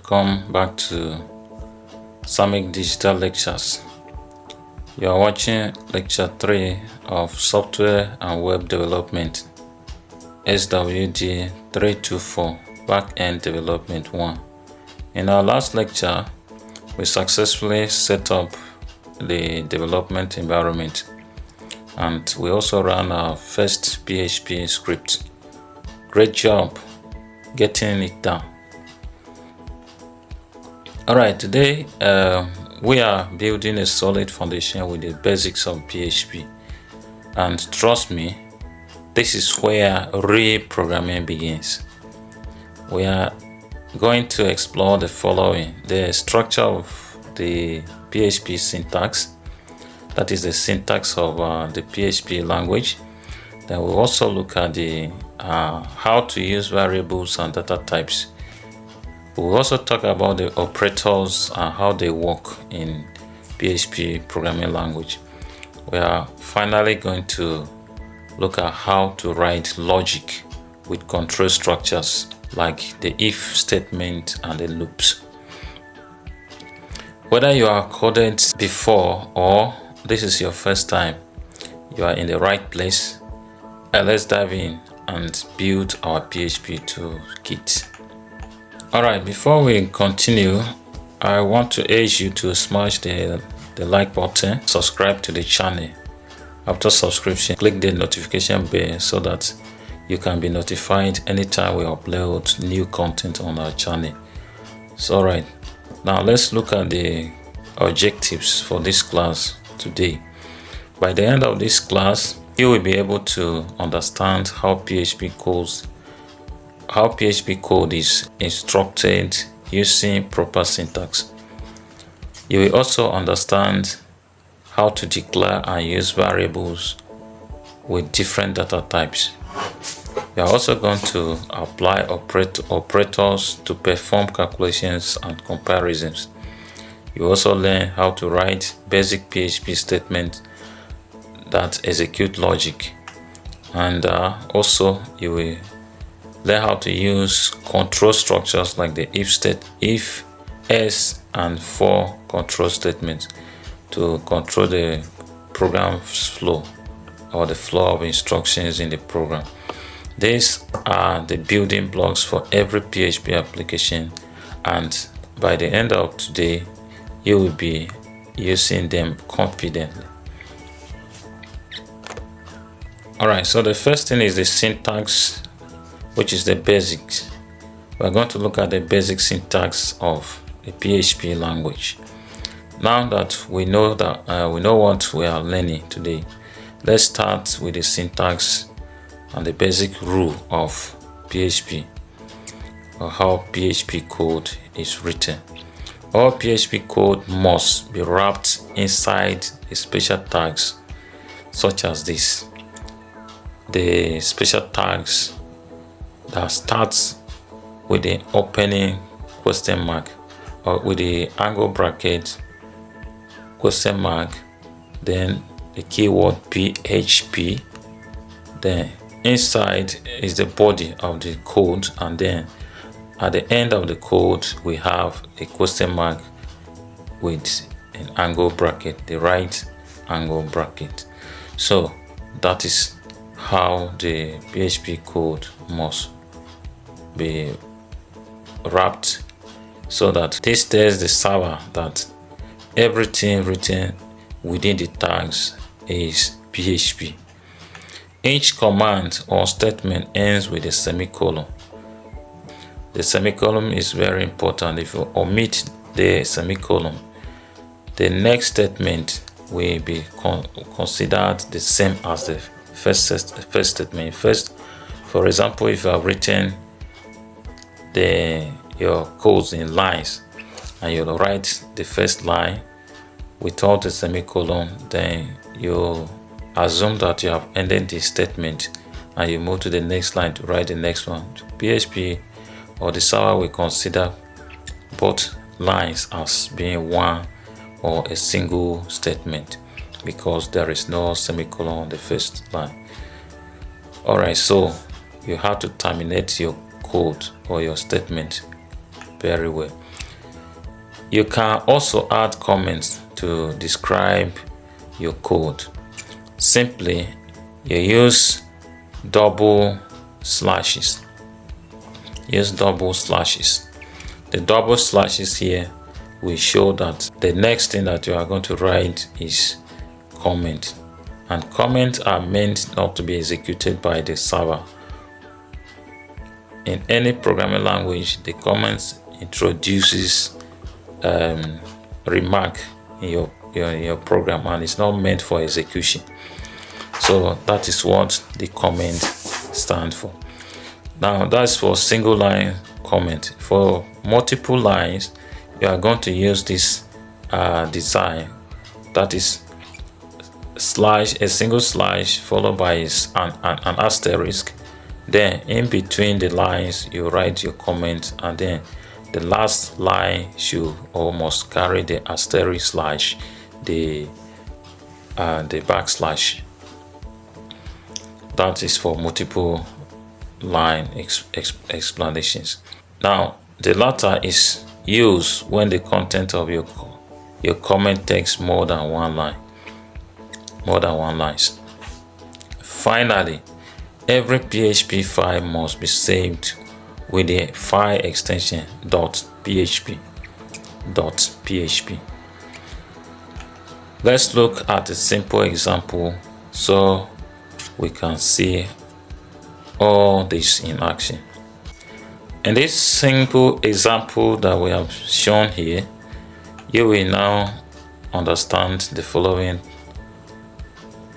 welcome back to Samik Digital Lectures. You are watching lecture 3 of Software and Web Development, SWD 324, Backend Development 1. In our last lecture, we successfully set up the development environment, and we also ran our first PHP script. Great job getting it done. Alright, today we are building a solid foundation with the basics of PHP, and trust me, this is where real programming begins. We are going to explore the following: the structure of the PHP syntax, that is the syntax of the PHP language. Then we'll also look at the how to use variables and data types. We'll also talk about the operators and how they work in PHP programming language. We are finally going to look at how to write logic with control structures like the if statement and the loops. Whether you are coded before or this is your first time, you are in the right place. Let's dive in and build our PHP toolkit. Alright, before we continue, I want to urge you to smash the like button, subscribe to the channel. After subscription, click the notification bell so that you can be notified anytime we upload new content on our channel. So alright, now let's look at the objectives for this class today. By the end of this class, you will be able to understand how PHP code is instructed using proper syntax. You will also understand how to declare and use variables with different data types. You are also going to apply operators to perform calculations and comparisons. You also learn how to write basic PHP statements that execute logic, and also you will learn how to use control structures like the if, else, and for control statements to control the program's flow or the flow of instructions in the program. These are the building blocks for every PHP application, and by the end of today, you will be using them confidently. Alright, so the first thing is the syntax, which is the basics. We're going to look at the basic syntax of the PHP language. Now that we know what we are learning today, let's start with the syntax and the basic rule of PHP, or how PHP code is written. All PHP code must be wrapped inside a special tags such as this. The special tags that starts with the opening question mark or with the angle bracket question mark, then the keyword PHP, then inside is the body of the code, and then at the end of the code we have a question mark with an angle bracket, the right angle bracket. So that is how the PHP code must be wrapped, so that this tells the server that everything written within the tags is PHP. Each command or statement ends with a semicolon. The semicolon is very important. If you omit the semicolon, the next statement will be considered the same as the first statement. First, for example, if you have written your codes in lines and you write the first line without the semicolon, then you assume that you have ended the statement and you move to the next line to write the next one. PHP or the server will consider both lines as being one or a single statement because there is no semicolon on the first line. Alright, so you have to terminate your code or your statement very well. You can also add comments to describe your code. Simply, you use double slashes. Use double slashes. The double slashes here will show that the next thing that you are going to write is comment. And comments are meant not to be executed by the server. In any programming language, the comments introduces remark in your program, and it's not meant for execution. So that is what the comment stands for. Now that's for single line comment. For multiple lines, you are going to use this design, that is a single slash followed by an asterisk. Then in between the lines you write your comment, and then the last line should almost carry the asterisk slash, the backslash. That is for multiple line explanations. Now the latter is used when the content of your comment takes more than one line. Finally, every PHP file must be saved with the file extension .php. Let's look at a simple example so we can see all this in action. In this simple example that we have shown here, you will now understand the following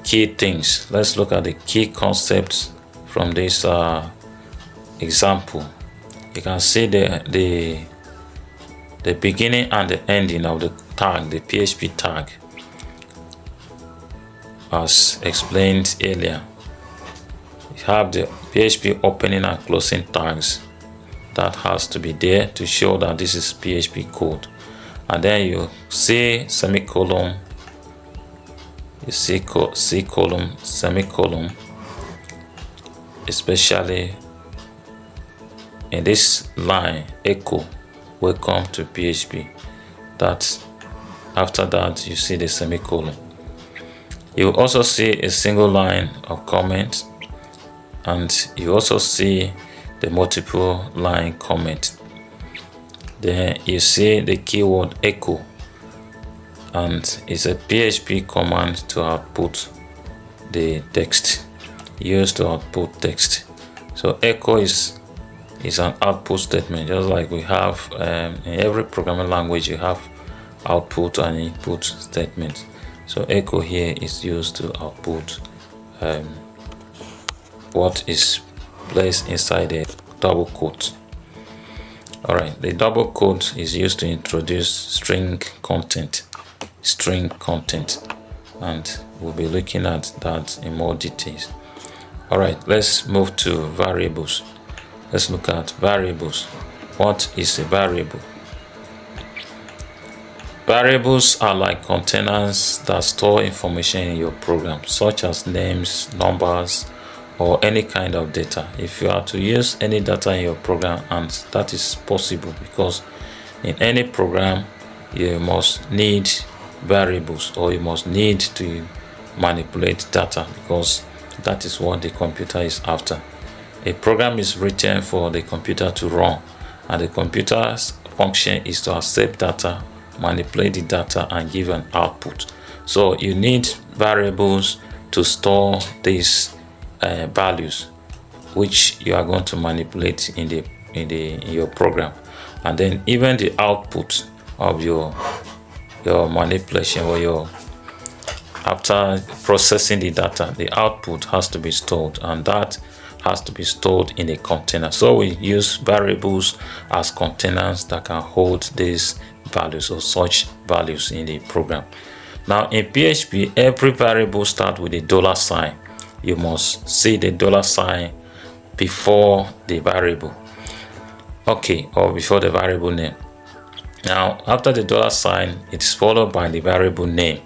key things. Let's look at the key concepts from this example. You can see the beginning and the ending of the tag, the PHP tag, as explained earlier. You have the PHP opening and closing tags that has to be there to show that this is PHP code. And then you see semicolon, you see C column, semicolon, especially in this line, echo, welcome to PHP. That after that you see the semicolon. You also see a single line of comment, and you also see the multiple line comment. Then you see the keyword echo, and it's a PHP command to output the text, used to output text. So echo is an output statement, just like we have in every programming language. You have output and input statements. So echo here is used to output what is placed inside a double quote. Alright, the double quote is used to introduce string content, and we'll be looking at that in more details. Alright, let's move to variables. Let's look at variables. What is a variable? Variables are like containers that store information in your program, such as names, numbers, or any kind of data. If you are to use any data in your program, and that is possible because in any program you must need variables, or you must need to manipulate data, because that is what the computer is after. A program is written for the computer to run, and the computer's function is to accept data, manipulate the data, and give an output. So you need variables to store these values which you are going to manipulate in your program. And then even the output of your manipulation, or after processing the data, the output has to be stored, and that has to be stored in a container. So we use variables as containers that can hold these values or such values in the program. Now in PHP, every variable starts with a $sign. You must see the $sign before the variable, okay, or before the variable name. Now after the $sign, it's followed by the variable name.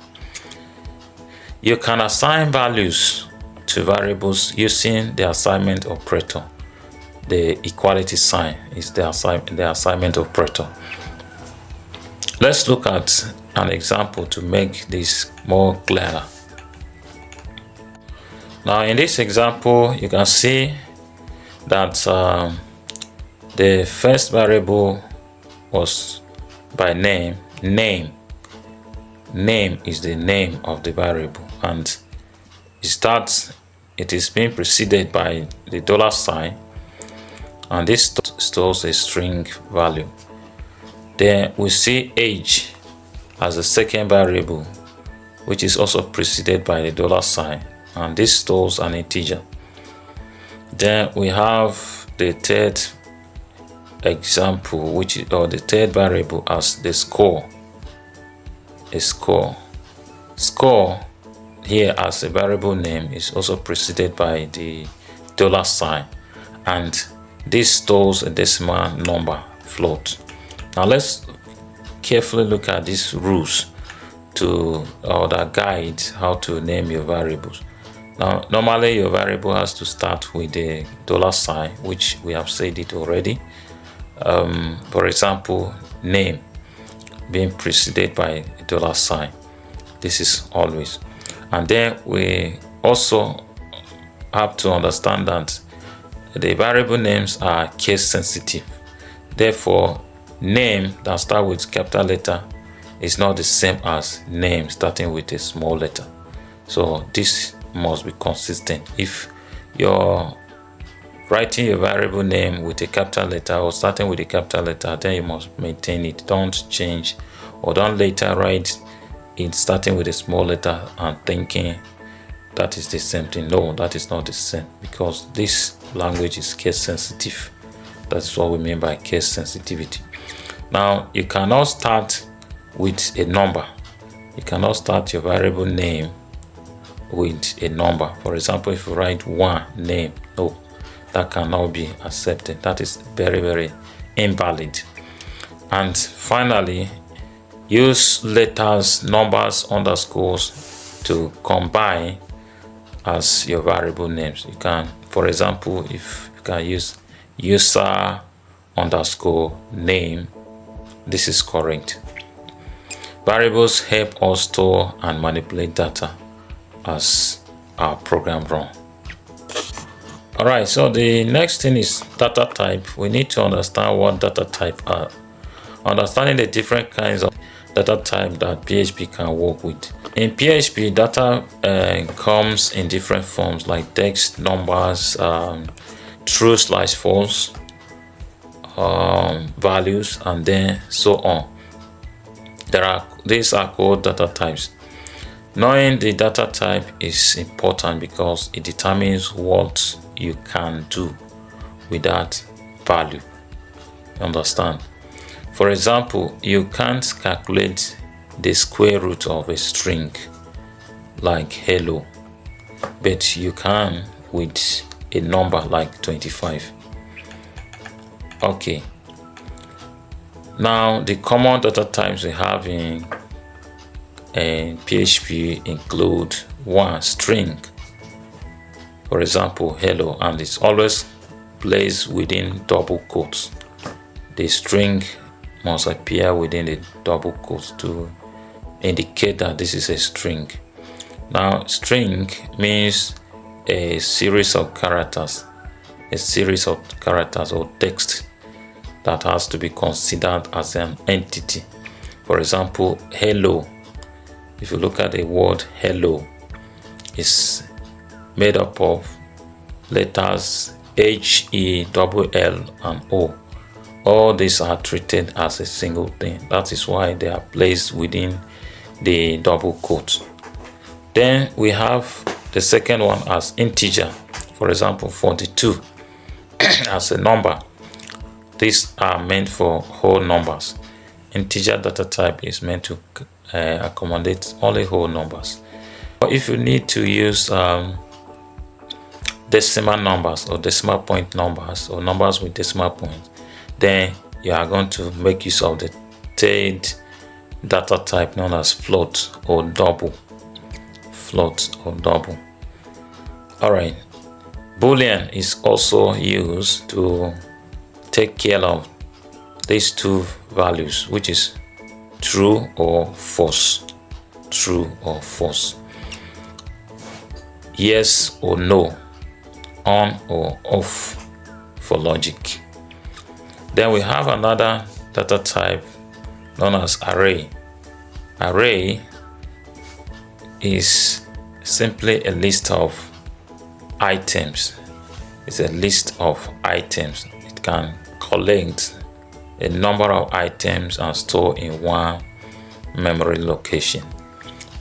You can assign values to variables using the assignment operator. The equality sign is the assignment operator. Let's look at an example to make this more clear. Now in this example, you can see that the first variable was by name. Name is the name of the variable, and it is being preceded by the $sign, and this stores a string value. Then we see age as the second variable, which is also preceded by the $sign, and this stores an integer. Then we have the third example, or the third variable, as the score. A score here as a variable name is also preceded by the $sign, and this stores a decimal number float. Now let's carefully look at these rules that guide how to name your variables. Now normally your variable has to start with the $sign, which we have said it already. For example, name being preceded by a $sign. This is always. And then we also have to understand that the variable names are case sensitive. Therefore, name that starts with capital letter is not the same as name starting with a small letter. So this must be consistent. If you're writing your variable name with a capital letter or starting with a capital letter, then you must maintain it. Don't change, or don't later write it starting with a small letter and thinking that is the same thing. No, that is not the same, because this language is case sensitive. That's what we mean by case sensitivity. Now you cannot start with a number. You cannot start your variable name with a number. For example, if you write one name, no, that cannot be accepted. That is very, very invalid. And finally, use letters, numbers, underscores to combine as your variable names. You can, for example, if you can use user underscore name, this is correct. Variables help us store and manipulate data as our program runs. Alright, so the next thing is data type. We need to understand what data type are. Understanding the different kinds of data type that PHP can work with. In PHP, data comes in different forms like text, numbers, true/false, values, and then so on. These are called data types. Knowing the data type is important because it determines what you can do with that value. Understand? For example, you can't calculate the square root of a string like hello, but you can with a number like 25. Okay. Now the common data types we have in PHP include one, string. For example, hello, and it's always placed within double quotes. The string must appear within the double quotes to indicate that this is a string. Now, string means a series of characters or text that has to be considered as an entity. For example, hello. If you look at the word hello, it's made up of letters H, E, L, and O. All these are treated as a single thing. That is why they are placed within the double quotes. Then we have the second one as integer. For example, 42 as a number. These are meant for whole numbers. Integer data type is meant to accommodate only whole numbers. But if you need to use decimal numbers or decimal point numbers or numbers with decimal points, then you are going to make use of the third data type known as float or double. Alright, Boolean is also used to take care of these two values, which is true or false, true or false, yes or no, on or off for logic. Then we have another data type known as array. Array is simply a list of items. It's a list of items. It can collect a number of items and store in one memory location.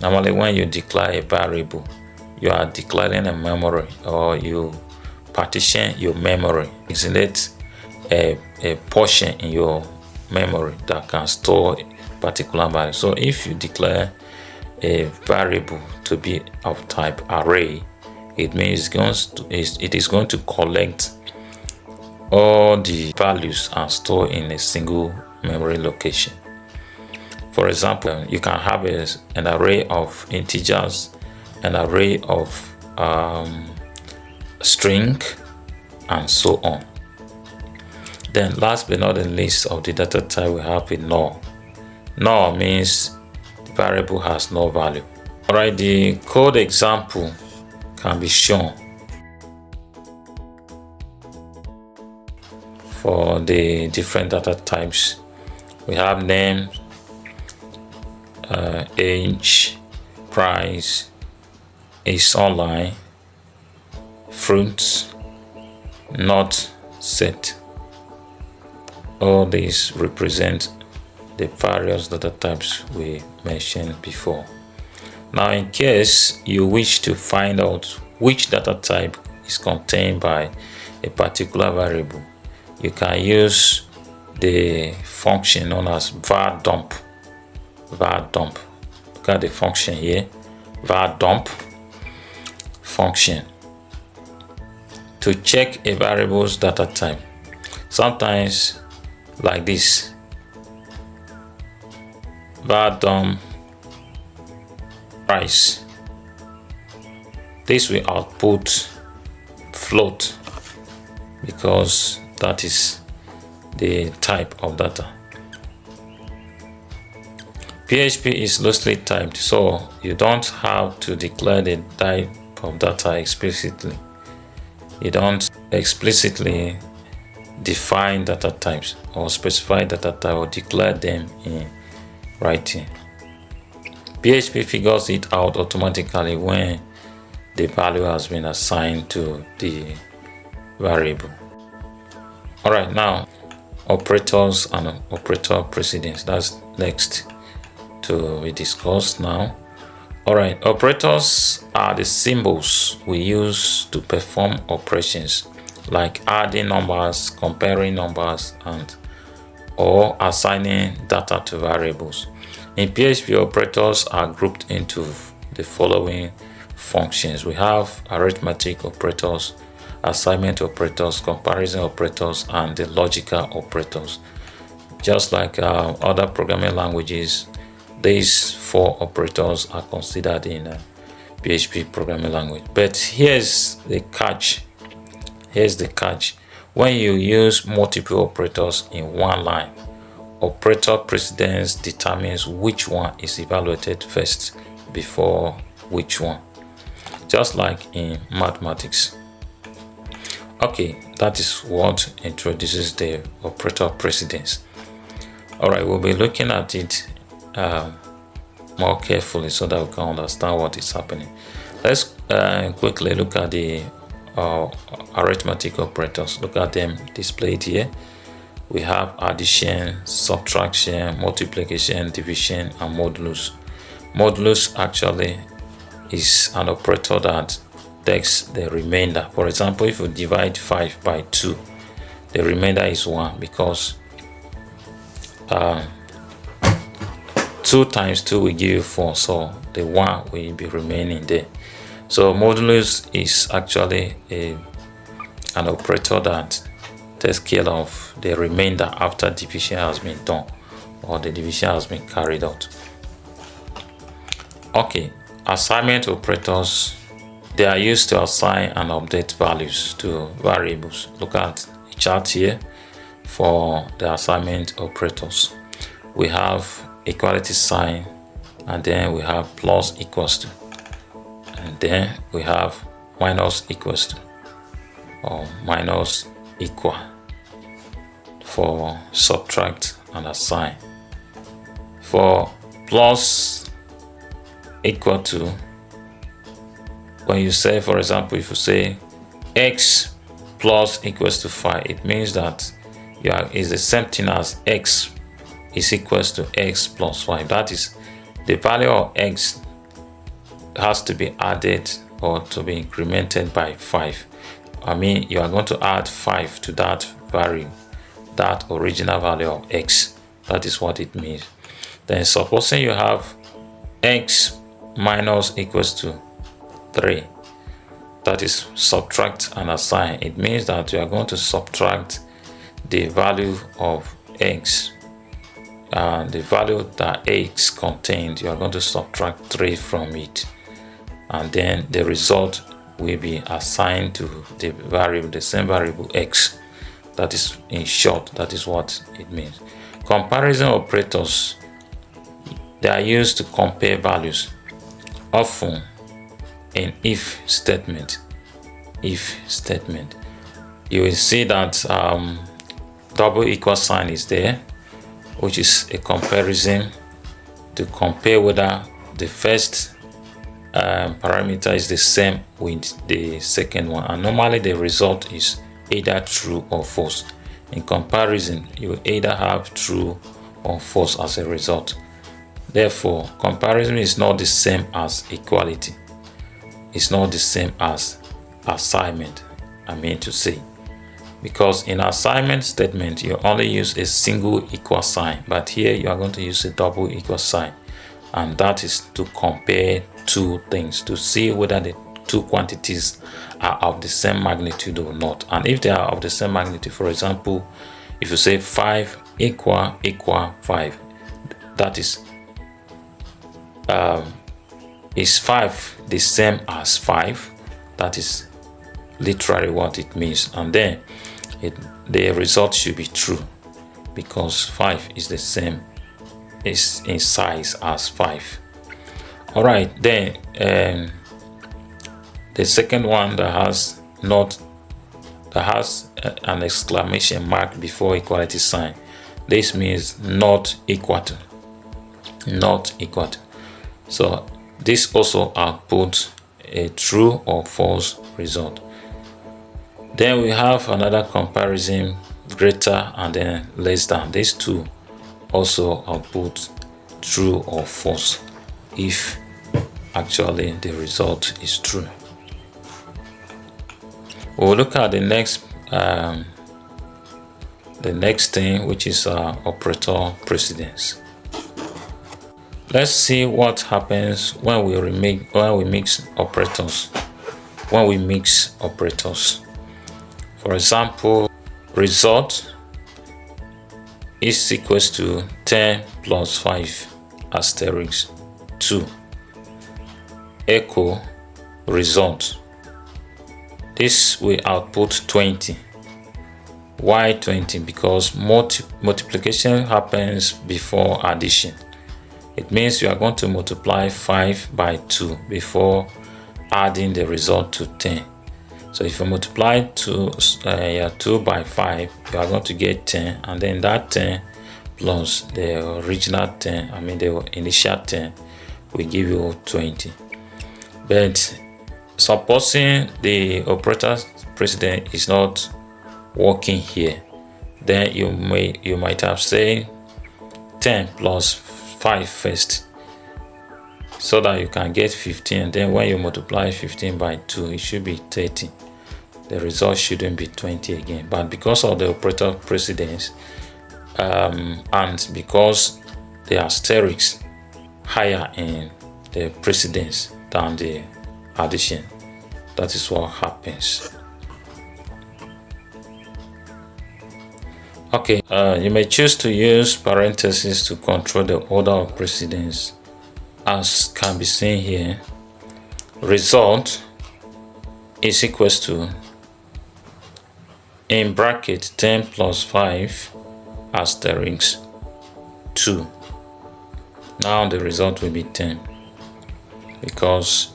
Normally, when you declare a variable, you are declaring a memory, or you partition your memory. Isolate a portion in your memory that can store particular value. So if you declare a variable to be of type array, it means it is going to collect all the values and store in a single memory location. For example, you can have an array of integers, an array of string, and so on. Then last but not the least of the data type, we have a null. Null means the variable has no value. Alright, the code example can be shown for the different data types. We have name, age, price, is online, fruits, not set. All these represent the various data types we mentioned before. Now, in case you wish to find out which data type is contained by a particular variable, you can use the function known as var dump. Var dump. Look at the function here, var dump function, to check a variable's data type. Sometimes like this, var dump price. This will output float because that is the type of data. PHP is loosely typed, so you don't have to declare the type of data explicitly. You don't explicitly define data types or specify data type or declare them in writing. PHP figures it out automatically when the value has been assigned to the variable. Alright, now operators and operator precedence. That's next to be discussed now. Alright, operators are the symbols we use to perform operations like adding numbers, comparing numbers, and or assigning data to variables. In PHP, operators are grouped into the following functions. We have arithmetic operators, assignment operators, comparison operators, and the logical operators. Just like other programming languages, these four operators are considered in PHP programming language. But here's the catch. When you use multiple operators in one line, operator precedence determines which one is evaluated first before which one, just like in mathematics. Okay, that is what introduces the operator precedence. Alright, we'll be looking at it more carefully so that we can understand what is happening. Let's quickly look at the arithmetic operators. Look at them displayed here. We have addition, subtraction, multiplication, division, and modulus. Modulus actually is an operator that takes the remainder. For example, if you divide 5 by 2, the remainder is 1 because 2 times 2 will give you 4, so the 1 will be remaining there. So modulus is actually an operator that takes care of the remainder after division has been done or the division has been carried out. Okay, assignment operators, they are used to assign and update values to variables. Look at the chart here for the assignment operators. We have equality sign, and then we have plus equals to, and then we have minus equals to or minus equal for subtract and assign. For plus equal to, when you say, for example, if you say x plus equals to 5, it means that is the same thing as x is equals to x plus 5. That is, the value of x has to be added or to be incremented by 5. I mean, you are going to add 5 to that value, that original value of x. That is what it means. Then supposing you have x minus equals to 3, that is subtract and assign. It means that you are going to subtract the value of x, the value that x contained. You are going to subtract 3 from it, and then the result will be assigned to the variable, the same variable x. That is, in short, that is what it means. Comparison operators, they are used to compare values, often in if statement. If statement, you will see that double equal sign is there, which is a comparison to compare whether the first parameter is the same with the second one, and normally the result is either true or false. In comparison, you will either have true or false as a result. Therefore, comparison is not the same as equality. It's not the same as assignment, I mean to say, because in assignment statement you only use a single equal sign, but here you are going to use a double equal sign, and that is to compare two things, to see whether the two quantities are of the same magnitude or not. And if they are of the same magnitude, for example, if you say 5 equal 5, that is 5 the same as 5? That is literally what it means, and then the result should be true, because 5 is the same, is in size as 5. All right, then the second one that has an exclamation mark before equality sign, this means not equal to, not equal to. So this also outputs a true or false result. Then we have another comparison, greater and then less than. These two also output true or false if actually the result is true. We'll look at the next thing, which is operator precedence. Let's see what happens when we mix operators. When we mix operators, for example, result is equals to 10 plus 5 asterisk 2. Echo result. This will output 20. Why 20? Because multiplication happens before addition. It means you are going to multiply 5 by 2 before adding the result to 10. So if you multiply 2 by 5, you are going to get 10, and then that 10 plus the original 10, I mean the initial 10, will give you 20. But supposing the operator precedence is not working here, then you might have said 10 plus 5 first, so that you can get 15. Then when you multiply 15 by 2, it should be 30. The result shouldn't be 20 again. But because of the operator precedence and because the asterisks higher in the precedence than the addition, that is what happens. Okay, you may choose to use parentheses to control the order of precedence, as can be seen here. Result is equals to, in bracket, 10 plus 5 asterisk 2. Now the result will be 10 because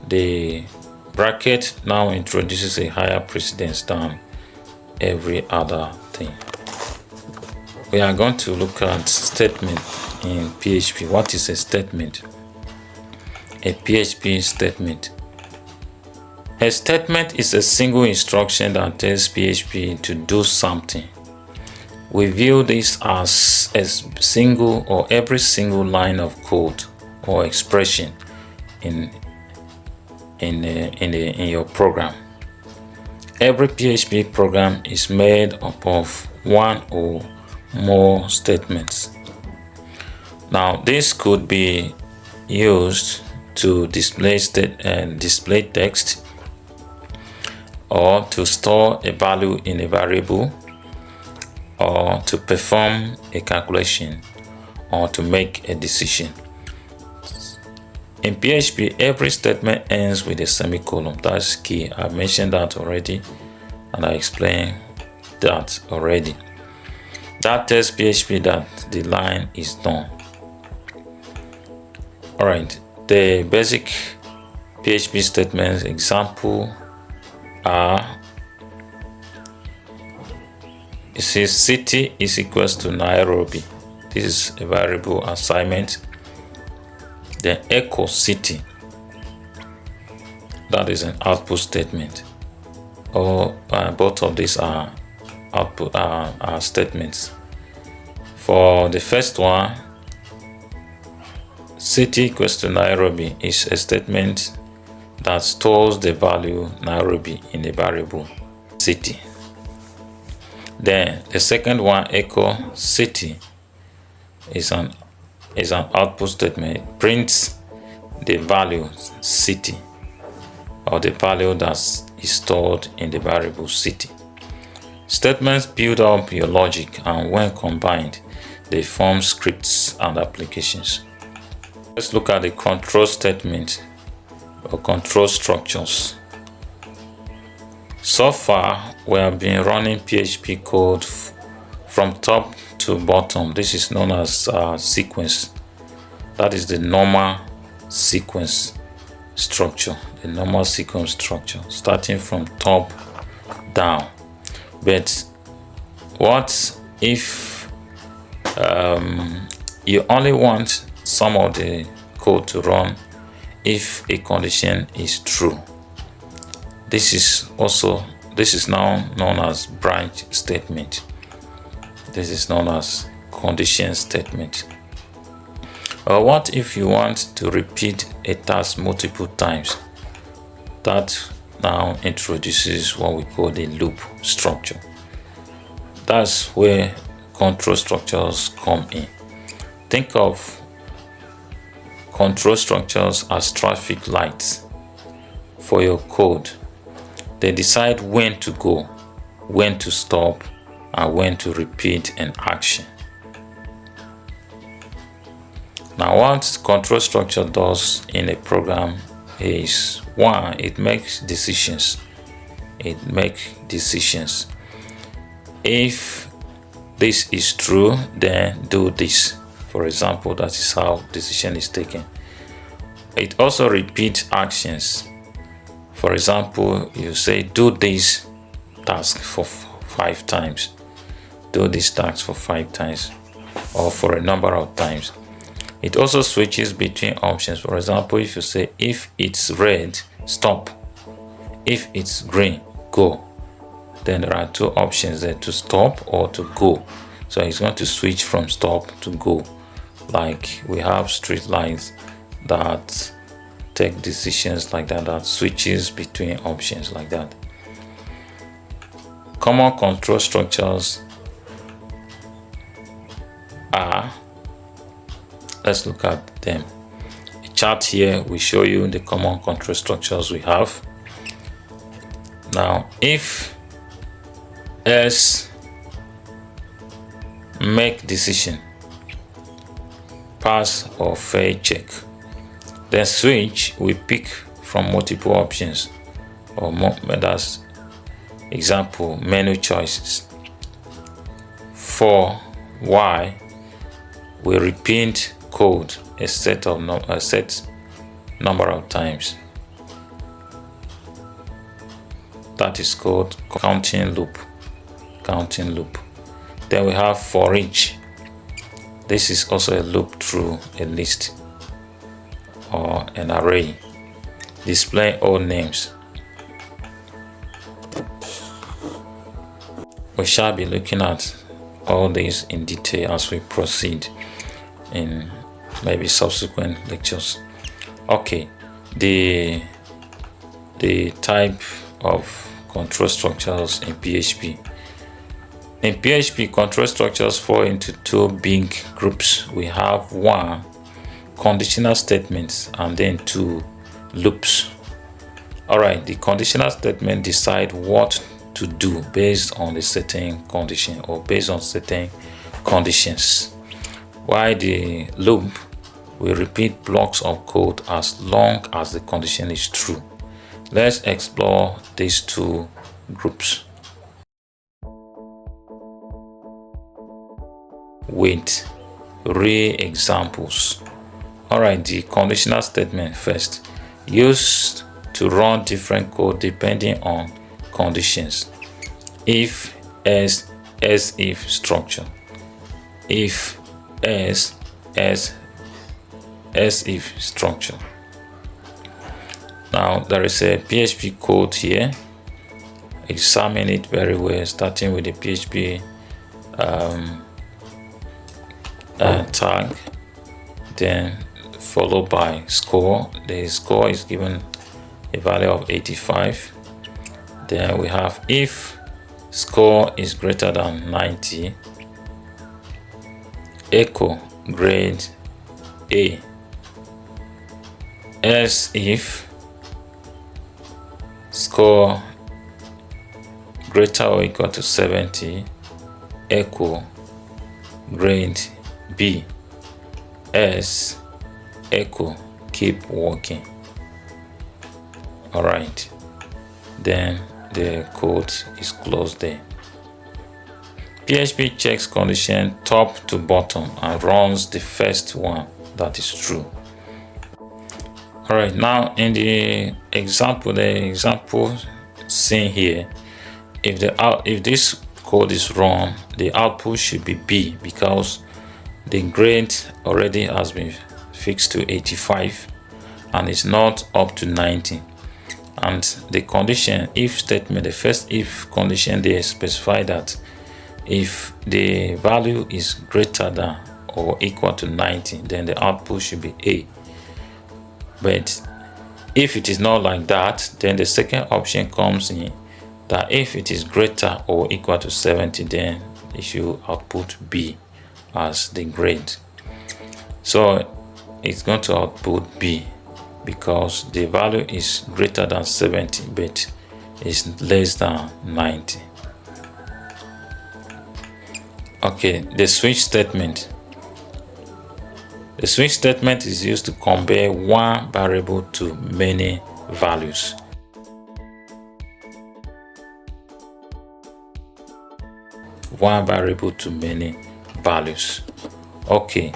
the bracket now introduces a higher precedence than every other thing. We are going to look at statement in PHP. What is a statement? A PHP statement. A statement is a single instruction that tells PHP to do something. We view this as a single or every single line of code or expression in your program. Every PHP program is made up of one or more statements. Now, this could be used to display text, or to store a value in a variable, or to perform a calculation, or to make a decision. In PHP, every statement ends with a semicolon. That's key. I mentioned that already, and I explained that already. That tells PHP that the line is done. Alright, the basic PHP statements example are, it says city is equals to Nairobi. This is a variable assignment. Then echo city, that is an output statement. Or both of these are output are statements. For the first one, city equals to Nairobi is a statement that stores the value Nairobi in the variable city. Then the second one, echo city, is an output statement. It prints the value city, or the value that is stored in the variable city. Statements build up your logic, and when combined, they form scripts and applications. Let's look at the control statement or control structures. So far, we have been running PHP code from top to bottom. This is known as sequence. That is the normal sequence structure. The normal sequence structure, starting from top down. But what if you only want some of the code to run if a condition is true? This is now known as branch statement. This is known as condition statement. Or what if you want to repeat a task multiple times? That now introduces what we call the loop structure. That's where control structures come in. Think of control structures as traffic lights for your code. They decide when to go, when to stop, and when to repeat an action. Now, what control structure does in a program is, one, it makes decisions. If this is true, then do this. For example, that is how decision is taken. It also repeats actions. For example, you say do this task for 5 times. Do this task for 5 times, or for a number of times. It also switches between options. For example, if you say if it's red, stop. If it's green, go. Then there are 2 options there, to stop or to go. So it's going to switch from stop to go. Like we have street lights that take decisions like that switches between options like that. Common control structures are, let's look at them. A chart here will show you the common control structures we have. Now, if S make decision, pass or fail check, then switch we pick from multiple options, or that's example menu choices. For Y we repeat code a set number of times. That is called counting loop. Then we have for each. This is also a loop through a list or an array. Display all names. We shall be looking at all these in detail as we proceed in maybe subsequent lectures. Okay, the type of control structures in PHP. In PHP, control structures fall into two big groups. We have one, conditional statements, and then two, loops. Alright, the conditional statement decide what to do based on a certain condition or based on certain conditions, while the loop will repeat blocks of code as long as the condition is true. Let's explore these two groups with real examples. Alright, the conditional statement first, used to run different code depending on conditions. If, else, if structure. If, else, if structure. Now there is a PHP code here. Examine it very well, starting with the PHP tag, then followed by score. The score is given a value of 85. Then we have if score is greater than 90, echo grade A. Else if score greater or equal to 70, echo grade B. Else echo keep working. Alright, then the code is closed there. PHP checks condition top to bottom and runs the first one that is true. Alright, now in the example seen here, if this code is run, the output should be B because the grade already has been fixed to 85 and it's not up to 90. And the condition if statement, the first if condition, they specify that if the value is greater than or equal to 90, then the output should be A. But if it is not like that, then the second option comes in that if it is greater or equal to 70, then it should output B as the grade. So it's going to output B because the value is greater than 70 but is less than 90. Okay, the switch statement. The switch statement is used to compare one variable to many values. One variable to many values. Okay,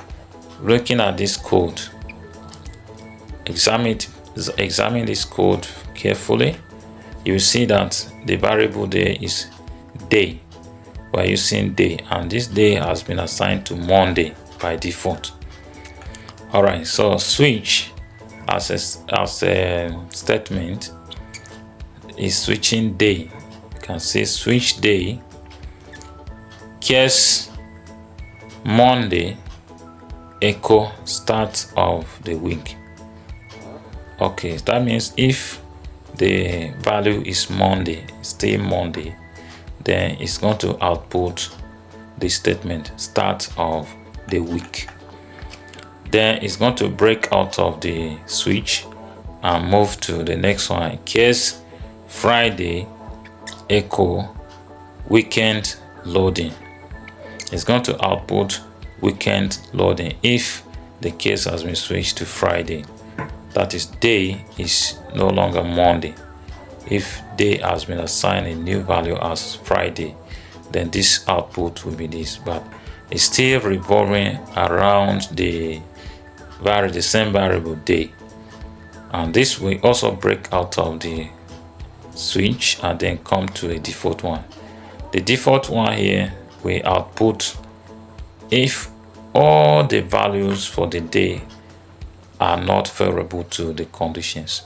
looking at this code, examine this code carefully. You will see that the variable there is day. We're using day, and this day has been assigned to Monday by default. Alright, so switch as a statement is switching day. You can say switch day, case Monday, echo start of the week. Okay, that means if the value is Monday, still Monday, then it's going to output the statement start of the week. Then it's going to break out of the switch and move to the next one. In case Friday, echo weekend loading. It's going to output weekend loading if the case has been switched to Friday. That is, day is no longer Monday. If day has been assigned a new value as Friday, then this output will be this, but it's still revolving around the the same variable day, and this will also break out of the switch and then come to a default one. The default one here will output if all the values for the day are not favorable to the conditions.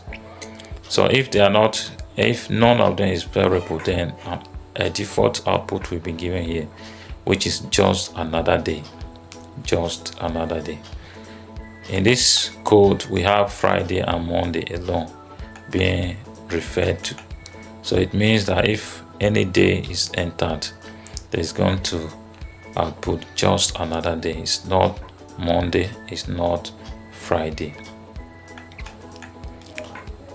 So if they are not, if none of them is favorable, then a default output will be given here, which is just another day. Just another day. In this code, we have Friday and Monday alone being referred to. So it means that if any day is entered, it's going to output just another day. It's not Monday, it's not Friday.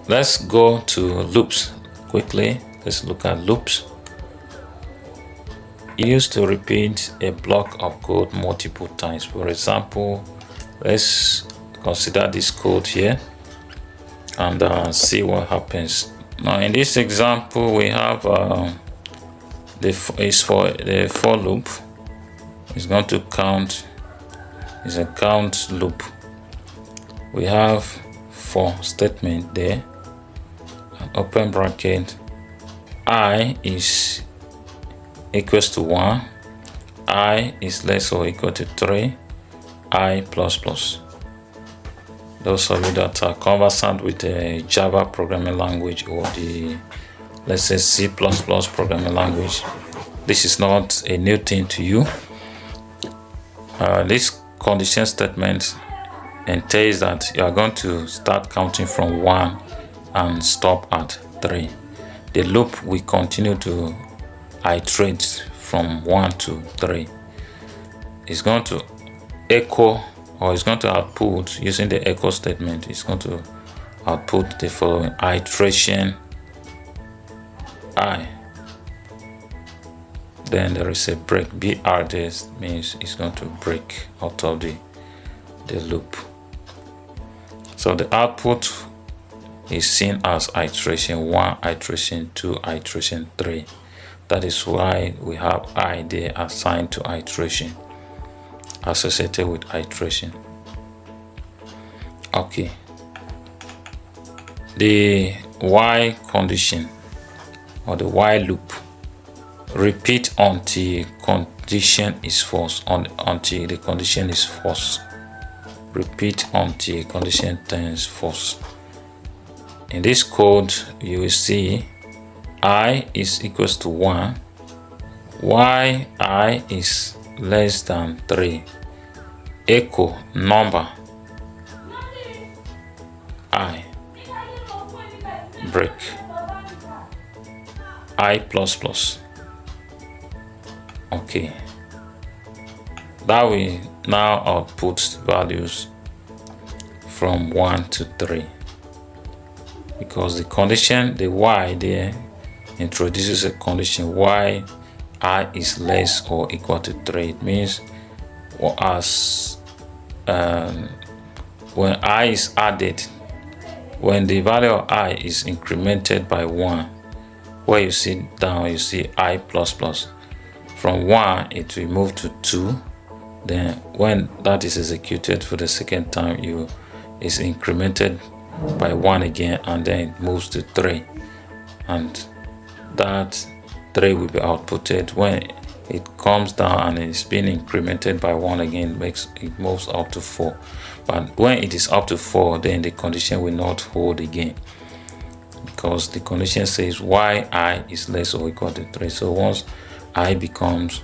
Let's go to loops quickly. Let's look at loops. Used to repeat a block of code multiple times. For example, let's consider this code here and see what happens. Now in this example, we have is for the for loop. It's going to count. It's a count loop. We have for statement there, an open bracket. I is equals to 1, I is less or equal to 3, I plus plus. Those of you that are conversant with the Java programming language or the, let's say, C++ programming language, this is not a new thing to you. This condition statement entails that you are going to start counting from 1 and stop at 3. The loop will continue to iterate from 1 to 3. It's going to echo, or it's going to output using the echo statement. It's going to output the following: iteration I. Then there is a break. BR, this means it's going to break out of the loop. So the output is seen as iteration 1, iteration 2, iteration 3. That is why we have I there assigned to iteration, associated with iteration. Okay. The while condition or the while loop repeat until condition is false. Until the condition is false. Repeat until condition turns false. In this code, you will see I is equals to 1, while I is less than 3. Echo number I, break I plus plus. Okay, that will now output values from 1 to 3, because the condition, the while there, introduces a condition while I is less or equal to 3. It means when I is added, when the value of I is incremented by 1, where you see down, you see I plus plus. From 1, it will move to 2. Then when that is executed for the second time, is incremented by 1 again, and then it moves to 3. And that 3 will be outputted. When it comes down and it's being incremented by 1 again, it moves up to 4. But when it is up to 4, then the condition will not hold again, because the condition says why I is less or equal to 3. So once I becomes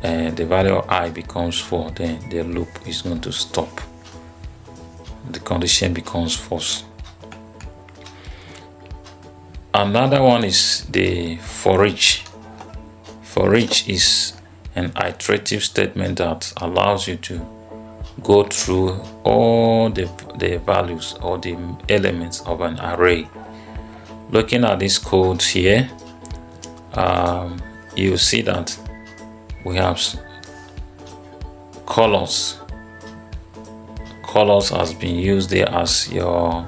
the value of I becomes 4, then the loop is going to stop. The condition becomes false. Another one is the for each. For each is an iterative statement that allows you to go through all the values or the elements of an array. Looking at this code here, you see that we have colors. Colors has been used there as your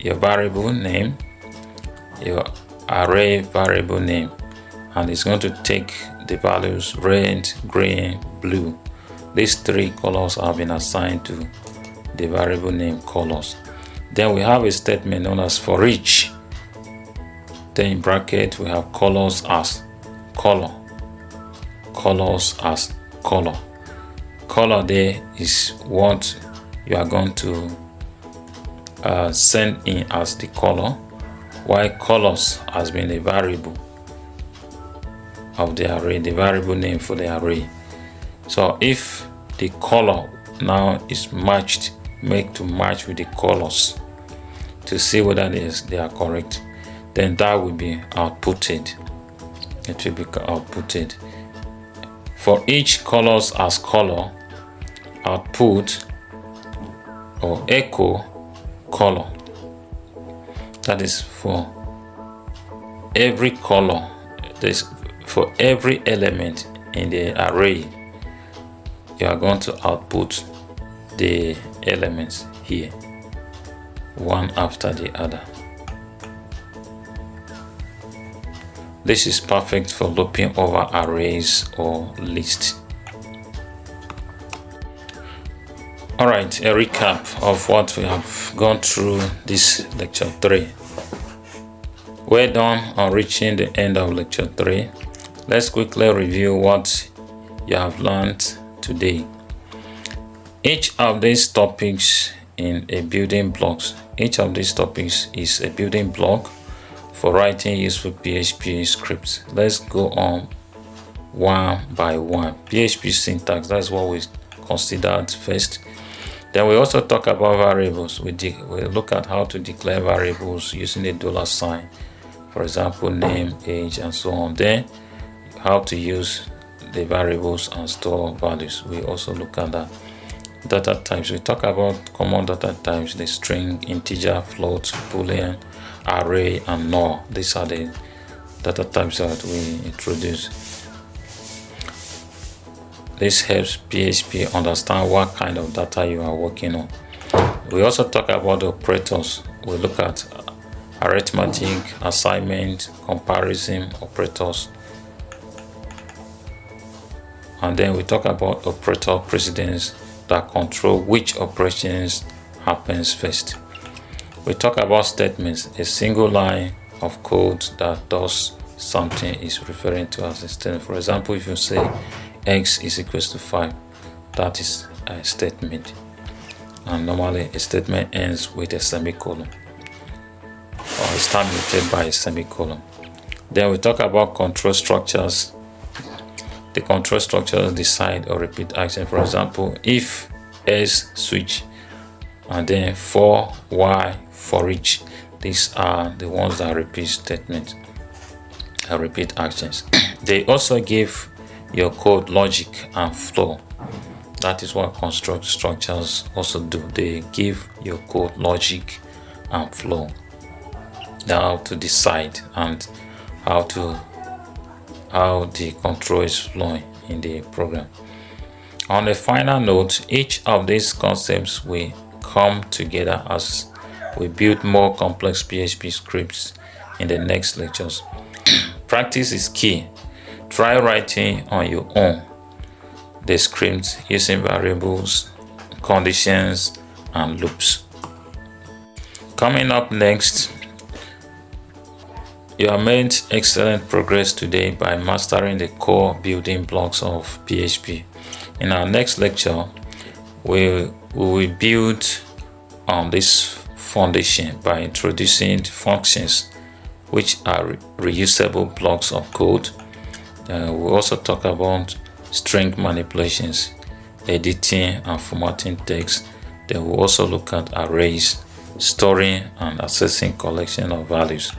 variable name, your array variable name, and it's going to take the values red, green, blue, These 3 colors have been assigned to the variable name colors. Then we have a statement known as for each. Then in bracket we have colors as color. Colors as color. Color there is what you are going to send in as the color, while colors has been a variable of the array, the variable name for the array. So if the color now is matched, make to match with the colors to see whether they are correct, then that will be outputted. It will be outputted. For each colors as color, output or echo color. That is for every color. This for every element in the array, you are going to output the elements here, one after the other. This is perfect for looping over arrays or lists. Alright, a recap of what we have gone through this lecture 3. We're done on reaching the end of lecture 3. Let's quickly review what you have learned today. Each of these topics in a building blocks, each of these topics is a building block for writing useful PHP scripts. Let's go on one by one. PHP syntax, that's what we considered first. Then we also talk about variables. We look at how to declare variables using a $sign, for example, name, age, and so on. Then how to use the variables and store values. We also look at that. Data types. We talk about common data types: the string, integer, float, boolean, array, and null. These are the data types that we introduce. This helps PHP understand what kind of data you are working on. We also talk about operators. We look at arithmetic, assignment, comparison operators. And then we talk about operator precedence that control which operations happens first. We talk about statements. A single line of code that does something is referring to as a statement. For example, if you say x is equals to 5, that is a statement. And normally a statement ends with a semicolon or is terminated by a semicolon. Then we talk about control structures. The control structures decide or repeat action. For example, if else switch, and then for y for each. These are the ones that repeat statements and repeat actions. They also give your code logic and flow. That is what construct structures also do. They give your code logic and flow. How to decide and how the control is flowing in the program. On a final note, each of these concepts will come together as we build more complex PHP scripts in the next lectures. Practice is key. Try writing on your own the scripts using variables, conditions, and loops. Coming up next, you have made excellent progress today by mastering the core building blocks of PHP. In our next lecture, we will build on this foundation by introducing functions, which are reusable blocks of code. We'll also talk about string manipulations, editing and formatting text. Then we'll also look at arrays, storing and accessing collection of values.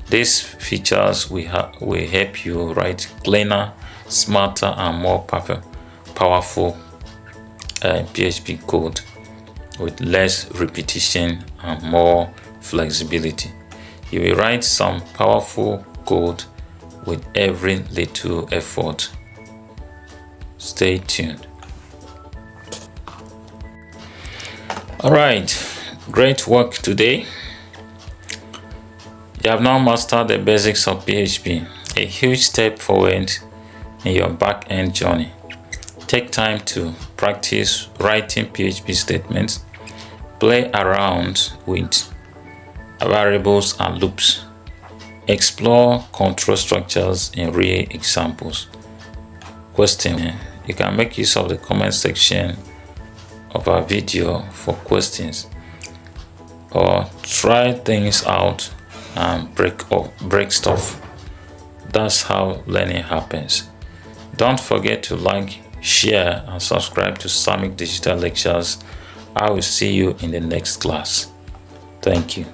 These features will help you write cleaner, smarter, and more powerful PHP code with less repetition and more flexibility. You will write some powerful code with every little effort. Stay tuned. All right, great work today. You have now mastered the basics of PHP, a huge step forward in your back-end journey. Take time to practice writing PHP statements. Play around with variables and loops. Explore control structures in real examples. Question. You can make use of the comment section of our video for questions, or try things out and break stuff. That's how learning happens. Don't forget to like, share, and subscribe to Samik Digital Lectures. I will see you in the next class. Thank you.